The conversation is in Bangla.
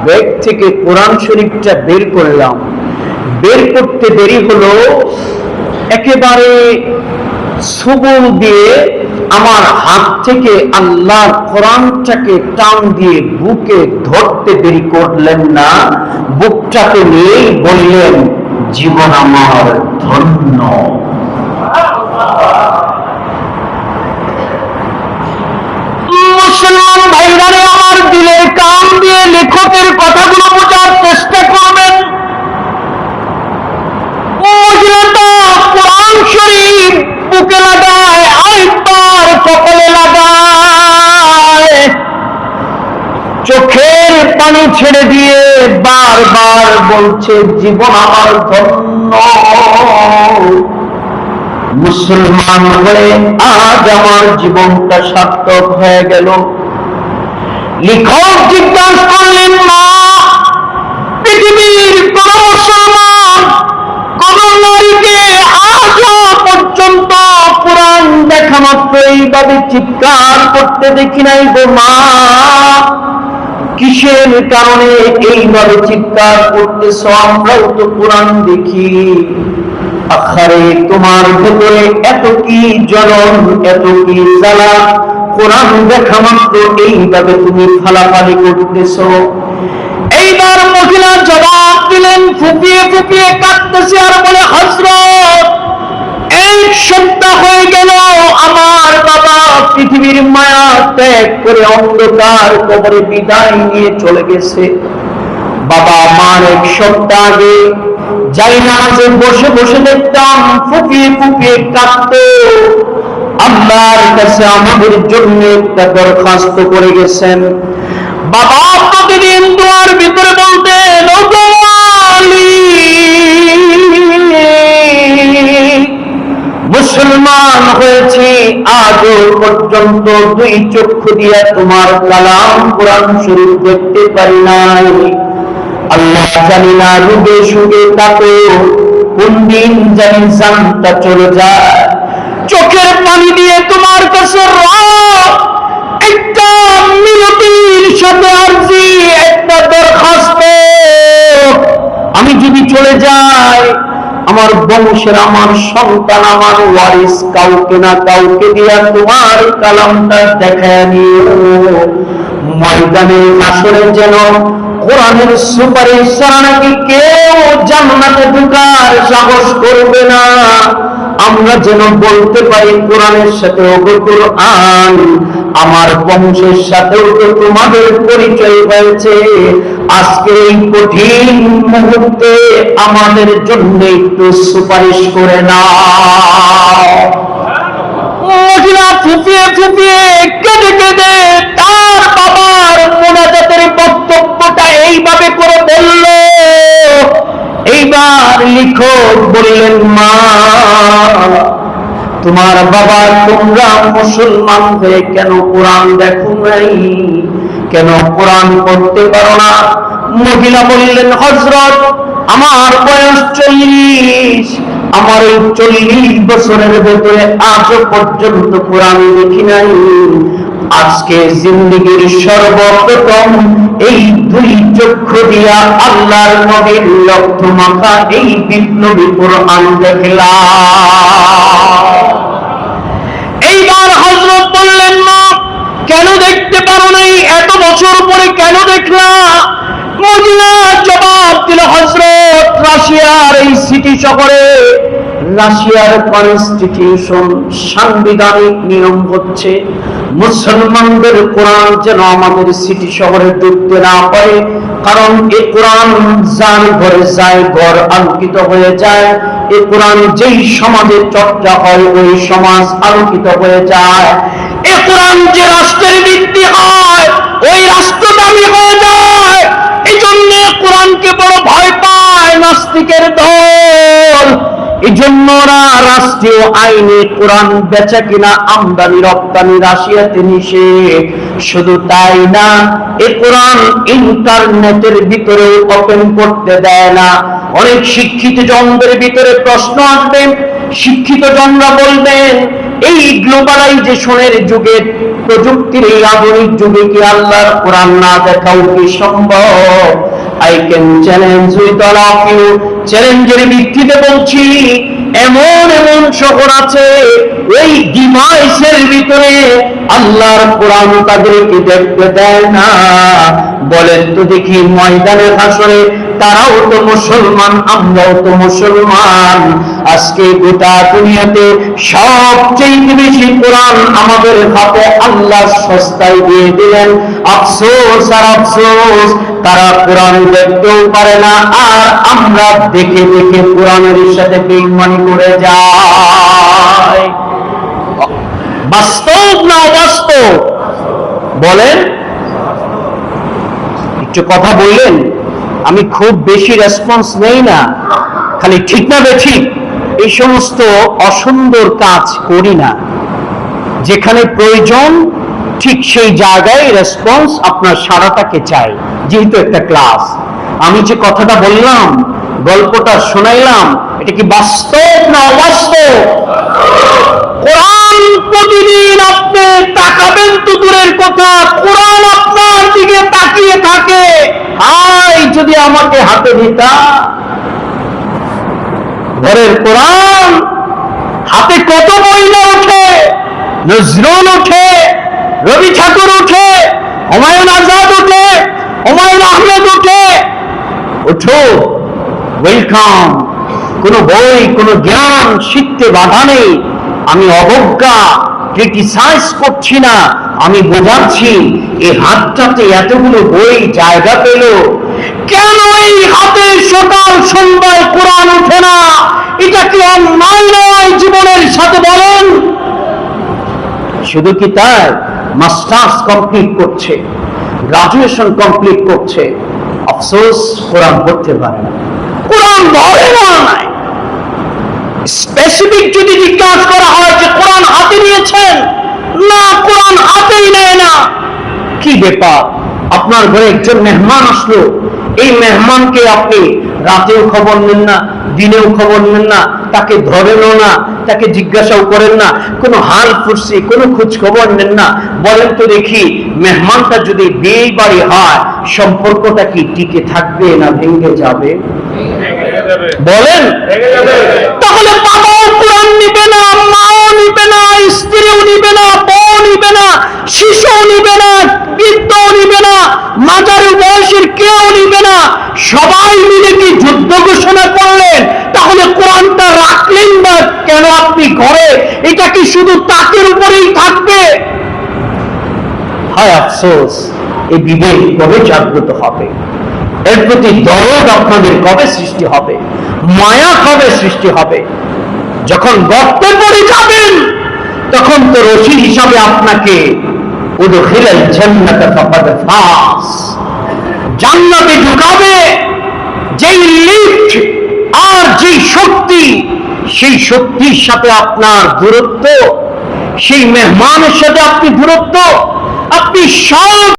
ব্যাগ থেকে কোরআন শরীফটা বের করলাম। বের করতে দেরি হলো, একেবারে সবল দিয়ে আমার হাত থেকে আল্লাহর কোরআনটাকে টান দিয়ে বুকে ধরতে দেরি করলেন না, বুকটাকে নিয়েই বললেন, জীবন আমার ধন্য। মুসলমান ভাইরা আমার দিলের কান দিয়ে লেখকের কথাগুলো বোঝার চেষ্টা করবেন। কোরআন শরীফ বুকে লাগায়, আরেকবার কপালে লাগায়, চোখের পানি ছেড়ে দিয়ে বারবার বলছে, জীবন আমার ধন্য। মুসলমান হয়ে আজ আমার জীবনটা সার্থক হয়ে গেল। লেখক জিজ্ঞাসা করলেন, মা, পৃথিবীর কোন মুসলমান কোন নারীকে আজও পর্যন্ত কোরআন দেখা মাত্র এইভাবে চিৎকার করতে দেখি নাই গো মা। কিসের কারণে এইভাবে চিৎকার করতেছ? আমরাও তো কোরআন দেখি। আখারে তোমার ভেতরে এত কি জ্বলন, এত কি জ্বালা, কোরআন দেখা মাত্র এইভাবে তুমি ফালাফালি করতেছ। এইবার মহিলা জবাব দিলেন, ফুপিয়ে ফুপিয়ে কাঁদতেছে আর বলে, হযরত, এক সপ্তাহ হয়ে গেল আমার বাবা পৃথিবীর মায়া ত্যাগ করে অন্ধকার কবরে বিদায় নিয়ে চলে গেছে। বাবা আমার এক সপ্তাহ আগে যাই না যে বসে বসে দেখতাম ফুপিয়ে ফুপিয়ে কাঁদতো। আল্লাহর কাছে আমাদের জন্য একটা দরখাস্ত করে গেছেন। বাবা প্রতিদিন দোয়ার ভিতরে বলতেন, ও গো মালিক, মুসলমান হয়েছি, আজও পর্যন্ত দুই চক্ষু দিয়ে তোমার কালাম কোরআন শরীফ দেখতে পারি নাই। আল্লাহ জানি না রোগে সুগে তাকে কোন দিন জানি জানটা চলে যায়। চোখের পানি দিয়ে তোমার কাছে একটা মিনতির সাথে আরজি, একটা দরখাস্ত, আমি যদি চলে যাই আমার বংশের, আমার সন্তান, আমার ওয়ারিস কাউকে না কাউকে দিয়া তোমার কালামটা দেখায় নিও। ময়দানে হাসরে যেন কোরআনের সুপারিশ ছাড়া নাকি কেউ জান্নাতে ঢোকার সাহস করবে না। আমরা যেন বলতে পারি কোরআনের সাথে, ওগো কোরআন, আমার বংশের সাথেও তো তোমাদের পরিচয় হয়েছে, আজকে এই কঠিন মুহূর্তে আমাদের জন্য একটু সুপারিশ করে নাও। মহিলা ফুপিয়ে ফুপিয়ে কেঁদে কেঁদে তার বাবার মোনাজাতের বক্তব্যটা এইভাবে করে বলল। এইবার লেখক বললেন, মা, তোমার বাবা, তোমরা মুসলমান হয়ে কেন কোরআন দেখো নাই, কেন কোরআন পড়তে পারো না? মহিলা বললেন, হযরত, আমার বয়স 40, আমার এই 40 বছরের ভেতরে আজও পর্যন্ত কোরআন দেখি নাই। আজকে জিন্দেগীর সর্বপ্রথম এই দুই চক্ষু দিয়া আল্লাহর নবীর রক্ত মাখা এই বিপ্লবী কোরআন দেখলাম। এইবার হযরত বললেন, মা, কেন দেখতে পারো নাই? এত বছর পরে কেন দেখলা? মহিলা জবাব দিল, হযরত, রাশিয়ার এই সিটি শহরে রাশিয়ার কনস্টিটিউশন, সাংবিধানিক নিয়ম হচ্ছে মুসলমানদের কোরআন যেন আমাদের সিটি শহরে ঢুকতে না পারে, কারণ এই কোরআন যার ঘরে যায় ঘর আলোকিত হয়ে যায়। এই কোরআন যেই সমাজে চর্চা হয় ওই সমাজ আলোকিত হয়ে যায়। এই কোরআন যে রাষ্ট্রের ভিত্তি হয় ওই রাষ্ট্র দামি হয়ে যায়। এই জন্য কোরআনকে বড় ভয় পায় নাস্তিকের দল। এই জন্য ওরা রাষ্ট্রীয় আইনে কোরআন বেচা কিনা, আমদানি রপ্তানি রাশিয়াতে নিষেধ। শুধু তাই না, এই কোরআন ইন্টারনেটের ভিতরে ওপেন করতে দেয় না। অনেক শিক্ষিত জনদের ভিতরে প্রশ্ন আসবে, শিক্ষিত জনরা বলবেন, এই গ্লোবালাইজেশনের যুগে প্রযুক্তির এই আধুনিক যুগে কি আল্লাহর কোরআন না দেখাও কি সম্ভব? I can challenge with all of you, চ্যালেঞ্জের ভিত্তিতে বলছি, এমন এমন শহর আছে ওই ডিভাইসের ভিতরে আল্লাহর কোরআন তাদেরকে দেখতে দেয় না। বলেন তো দেখি, ময়দানে হাসরে তারাও তো মুসলমান, আমরাও তো মুসলমান। আজকে গোটা দুনিয়াতে সবচেয়ে বেশি কোরআন আমাদের হাতে আল্লাহ সস্তায় দিয়ে দিলেন। আফসোস আর আফসোস, তারা কোরআন দেখতেও পারে না, আর আমরা দেখে দেখে কোরআনের সাথে বেঈমানি করে যাই। বাস্তব না অবাস্তব? বলেন, একটু কথা বললেন। আমি খুব বেশি রেসপন্স নেই না, খালি ঠিক না বেঠিক এই সমস্ত অসুন্দর কাজ করি না। যেখানে প্রয়োজন ঠিক সেই জায়গায় রেসপন্স আপনার সারাটাকে চাই। যেহেতু একটা ক্লাস, আমি যে কথাটা বললাম, গল্পটা শোনাইলাম, এটা কি বাস্তব না অবাস্তব? কোরআন প্রতিদিন আপনি তাকাবেন তো দূরের কথা, কোরআন আপনার দিকে তাকিয়ে থাকে। হাই যদি আমাকে হাতে দিতা ঘরের কোরআন, হাতে কত বইলা ওঠে, নজরুল ওঠে, রবি ঠাকুর ওঠে, হুমায়ুন আজাদ ওঠে, হুমায়ুন আহমেদ ওঠে। ওঠো, ওয়েলকাম। কোন বই, কোন জ্ঞান শিখতে বাধা নেই। আমি অবজ্ঞা ক্রিটিসাইজ করছি না, আমি বোঝাচ্ছি এই হাতটাতে এতগুলো বই জায়গা পেল, কেন এই হাতে সকাল সন্ধ্যায় কোরআন ওঠে না? এটা কি অন্যায় নয় জীবনের সাথে? বলেন। শুধু কি তাই? মাস্টার্স কমপ্লিট করছে, গ্রাজুয়েশন কমপ্লিট করছে, আফসোস কোরআন পড়তে পারে না, কোরআন ধরে না। স্পেসিফিক যদি জিজ্ঞাসা করা হয় যে কোরআন হাতে নিয়েছেন, না, কোরআন হাতেই নেয় না। কি ব্যাপার? আপনার ঘরে একজন মেহমান আসলো, এই মেহমানকে আপনি রাতেও খবর নেন না, দিনেও খবর নেন না, তাকে ধরেনও না, তাকে জিজ্ঞাসাও করেন না, কোনো হাল ফুরসি, কোনো খোঁজ খবর নেন না। বলেন তো দেখি, মেহমানটা যদি বিয়ে বাড়ি হয়, সম্পর্কটা কি টিকে থাকবে না ভেঙে যাবে? বলেন। তাহলে বাবাও কোরআন নিবে না, মাও নিবে না, স্ত্রীও নিবে না, বউ নিবে না, শিশুও নিবে না, বৃদ্ধও নিবে না, মাঝারি বয়সের কেউ নিবে না। সবাই মিলে কি যুদ্ধ ঘোষণা করলেন? তাহলে কোরআনটা রাখলেন না কেন আপনি ঘরে? এটা কি শুধু তাকের উপরেই থাকবে? হায় আফসোস, এই বিবেক কবে জাগ্রত হবে? এর প্রতি দরদ আপনাদের কবে সৃষ্টি হবে? মায়া কবে সৃষ্টি হবে? যখন গর্তে পড়ে যাবেন, তখন তো রশি হিসাবে আপনাকে উদখিলাল জান্নাত ফাকাদ ফাস, জান্নাতে ঢুকাবে। যেই লিফট আর যেই শক্তি, সেই শক্তির সাথে আপনার দূরত্ব, সেই মেহমানের সাথে আপনি দূরত্ব, আপনি সব